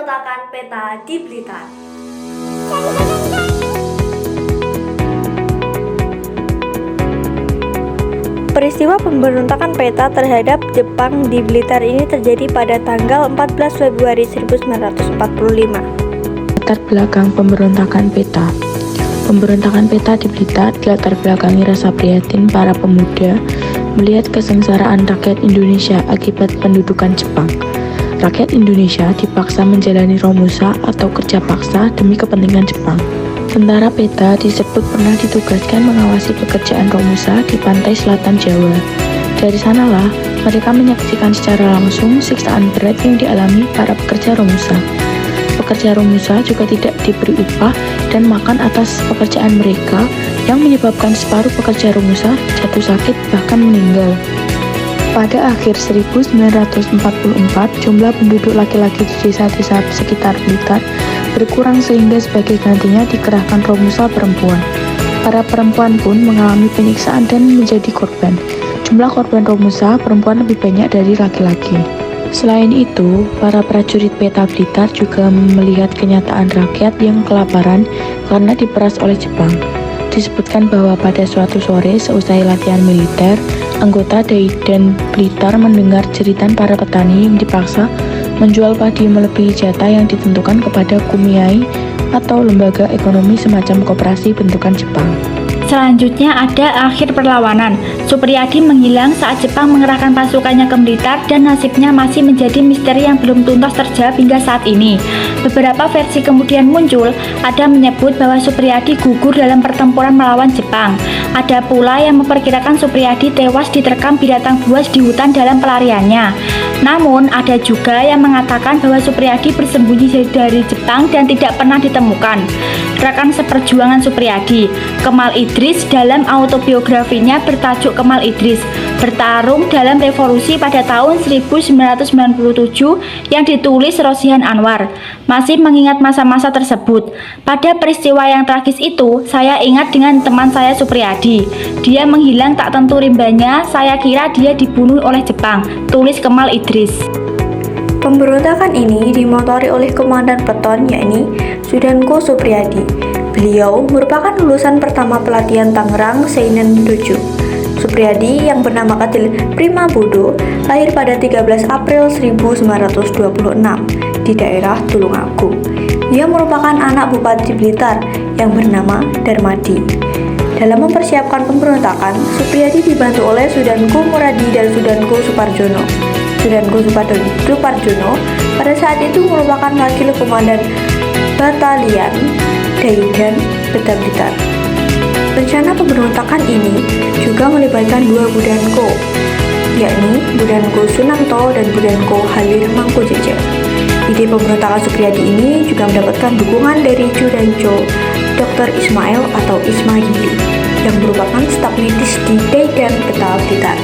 pemberontakan peta di Blitar. Peristiwa pemberontakan peta terhadap Jepang di Blitar ini terjadi pada tanggal 14 Februari 1945. Latar belakang pemberontakan peta. Pemberontakan peta di Blitar dilatar belakangi rasa prihatin para pemuda melihat kesengsaraan rakyat Indonesia akibat pendudukan Jepang. Rakyat Indonesia dipaksa menjalani romusa atau kerja paksa demi kepentingan Jepang. Tentara peta disebut pernah ditugaskan mengawasi pekerjaan romusa di pantai selatan Jawa. Dari sanalah mereka menyaksikan secara langsung siksaan berat yang dialami para pekerja romusa. Pekerja romusa juga tidak diberi upah dan makan atas pekerjaan mereka yang menyebabkan separuh pekerja romusa jatuh sakit bahkan meninggal. Pada akhir 1944, jumlah penduduk laki-laki di desa-desa sekitar Blitar berkurang sehingga sebagai gantinya dikerahkan romusa perempuan. Para perempuan pun mengalami penyiksaan dan menjadi korban. Jumlah korban romusa perempuan lebih banyak dari laki-laki. Selain itu, para prajurit peta Blitar juga melihat kenyataan rakyat yang kelaparan karena diperas oleh Jepang. Disebutkan bahwa pada suatu sore seusai latihan militer, anggota Daidan Blitar mendengar jeritan para petani yang dipaksa menjual padi melebihi jatah yang ditentukan kepada kumiai atau lembaga ekonomi semacam koperasi bentukan Jepang. Selanjutnya ada akhir perlawanan. Supriyadi menghilang saat Jepang mengerahkan pasukannya ke Blitar dan nasibnya masih menjadi misteri yang belum tuntas terjawab hingga saat ini. Beberapa versi kemudian muncul, ada menyebut bahwa Supriyadi gugur dalam pertempuran melawan Jepang. Ada pula yang memperkirakan Supriyadi tewas diterkam binatang buas di hutan dalam pelariannya. Namun, ada juga yang mengatakan bahwa Supriyadi bersembunyi dari Jepang dan tidak pernah ditemukan. Rekan seperjuangan Supriyadi, Kemal Idris, dalam autobiografinya bertajuk Kemal Idris, bertarung dalam revolusi pada tahun 1997 yang ditulis Rosihan Anwar, masih mengingat masa-masa tersebut. Pada peristiwa yang tragis itu, saya ingat dengan teman saya Supriyadi. Dia menghilang tak tentu rimbanya, saya kira dia dibunuh oleh Jepang, tulis Kemal Idris. Pemberontakan ini dimotori oleh komandan peton yakni Sudanko Supriyadi. Beliau merupakan lulusan pertama pelatihan Tangerang Seinen Dojo. Supriyadi yang bernama ketil Prima Bodo lahir pada 13 April 1926 di daerah Tulungagung. Dia merupakan anak Bupati Blitar yang bernama Darmadi. Dalam mempersiapkan pemberontakan, Supriyadi dibantu oleh Sudanko Muradi dan Sudanko Suparjono. Sudanko Suparjono pada saat itu merupakan wakil komandan Batalian Daidan Peta Blitar. Rencana pemberontakan ini juga melibatkan dua Budanko, yakni Budanko Sunanto dan Budanko Halir Mangkojeje. Ide pemberontakan Supriyadi ini juga mendapatkan dukungan dari Judanco Dr. Ismail atau Ismaili yang merupakan staf medis di Daidan Peta Blitar.